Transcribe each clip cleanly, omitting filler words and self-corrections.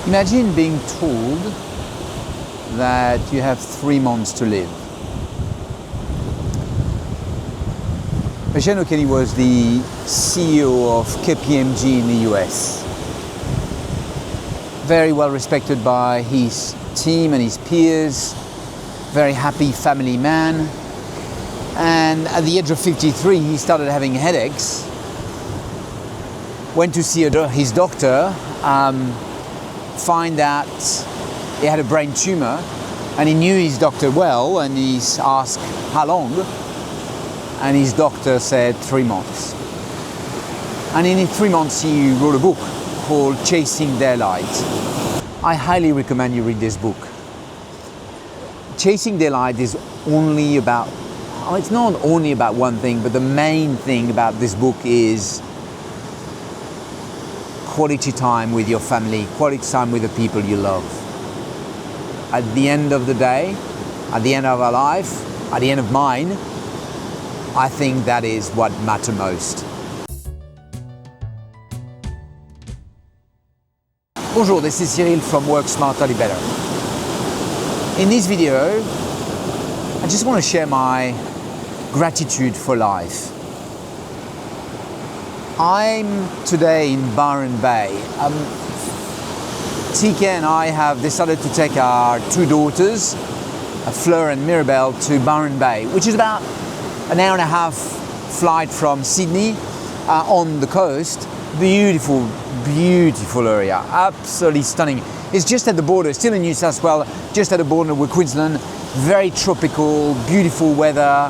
Imagine being told that you have 3 months to live. Michel Kenny was the CEO of KPMG in the US. Very well respected by his team and his peers, very happy family man. And at the age of 53, he started having headaches. Went to see his doctor, find out he had a brain tumor, and he knew his doctor well, and he asked how long, and his doctor said 3 months. And in 3 months he wrote a book called Chasing Daylight. I highly recommend you read this book. Chasing Daylight is only about, it's not only about one thing, but the main thing about this book is quality time with your family, quality time with the people you love. At the end of the day, at the end of our life, at the end of mine, I think that is what matters most. Bonjour, this is Cyril from Work Smarter, Live Better. In this video, I just want to share my gratitude for life. I'm today in Byron Bay. TK and I have decided to take our 2 daughters, Fleur and Mirabelle, to Byron Bay, which is about an hour and a half flight from Sydney on the coast. Beautiful, beautiful area, absolutely stunning. It's just at the border, still in New South Wales, just at the border with Queensland. Very tropical, beautiful weather.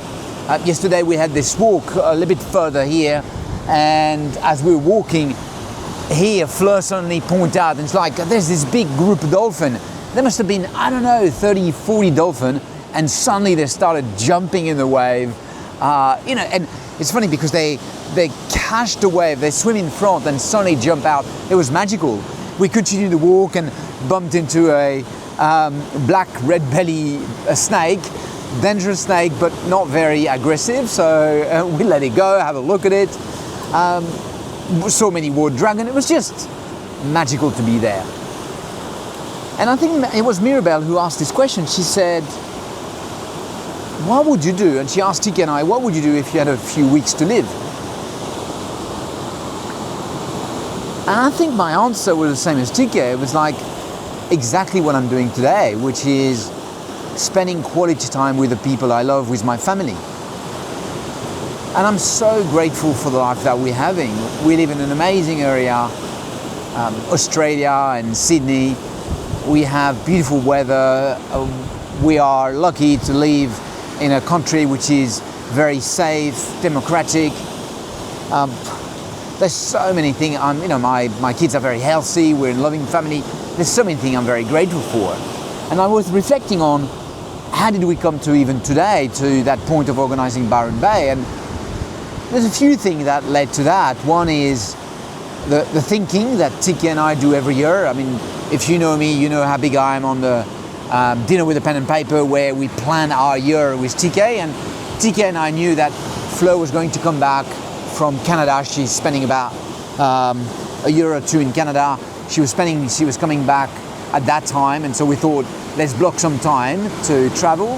Yesterday we had this walk a little bit further here, and as we were walking here, Fleur suddenly pointed out, and it's like, there's this big group of dolphins. There must have been, 30, 40 dolphins, and suddenly they started jumping in the wave. And it's funny because they catch the wave, they swim in front and suddenly jump out. It was magical. We continued to walk and bumped into a black red belly snake, dangerous snake, but not very aggressive. So we let it go, have a look at it. So many water dragon. It was just magical to be there. And I think it was Mirabelle who asked this question. She said, what would you do? And she asked TK and I, what would you do if you had a few weeks to live? And I think my answer was the same as TK. It was like exactly what I'm doing today, which is spending quality time with the people I love, with my family. And I'm so grateful for the life that we're having. We live in an amazing area, Australia and Sydney. We have beautiful weather. We are lucky to live in a country which is very safe, democratic. There's so many things. My kids are very healthy. We're a loving family. There's so many things I'm very grateful for. And I was reflecting on how did we come to even today to that point of organizing Byron Bay. And there's a few things that led to that. One is the thinking that TK and I do every year. I mean, if you know me, you know how big I am on the dinner with a pen and paper, where we plan our year with TK. And TK and I knew that Flo was going to come back from Canada. She's spending about a year or 2 in Canada. She was coming back at that time, and so we thought, let's block some time to travel.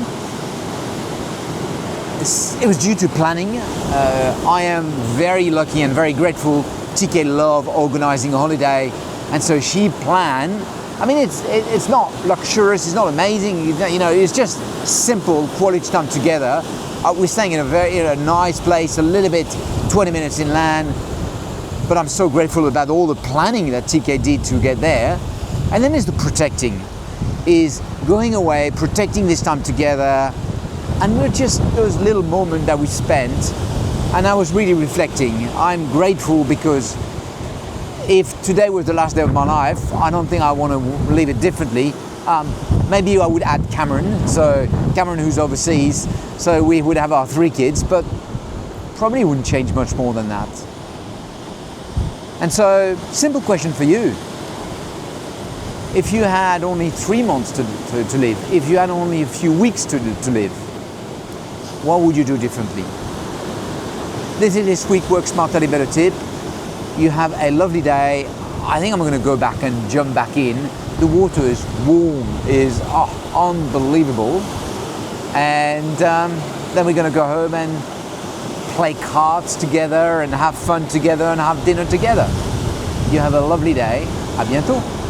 It was due to planning. I am very lucky and very grateful. TK loved organizing a holiday, and so she planned. I mean, it's not luxurious, it's not amazing, it's just simple quality time together. We're staying in a nice place, a little bit, 20 minutes inland, but I'm so grateful about all the planning that TK did to get there. And then there's the protecting, is going away, protecting this time together. And we're just those little moments that we spent, and I was really reflecting. I'm grateful because if today was the last day of my life, I don't think I want to live it differently. Maybe I would add Cameron, so Cameron who's overseas, so we would have our 3 kids, but probably wouldn't change much more than that. And so, simple question for you. If you had only 3 months to live, if you had only a few weeks to live, what would you do differently? This is this week Work Smarter, Live Better tip. You have a lovely day. I think I'm going to go back and jump back in. The water is warm, is unbelievable. And then we're going to go home and play cards together and have fun together and have dinner together. You have a lovely day. À bientôt.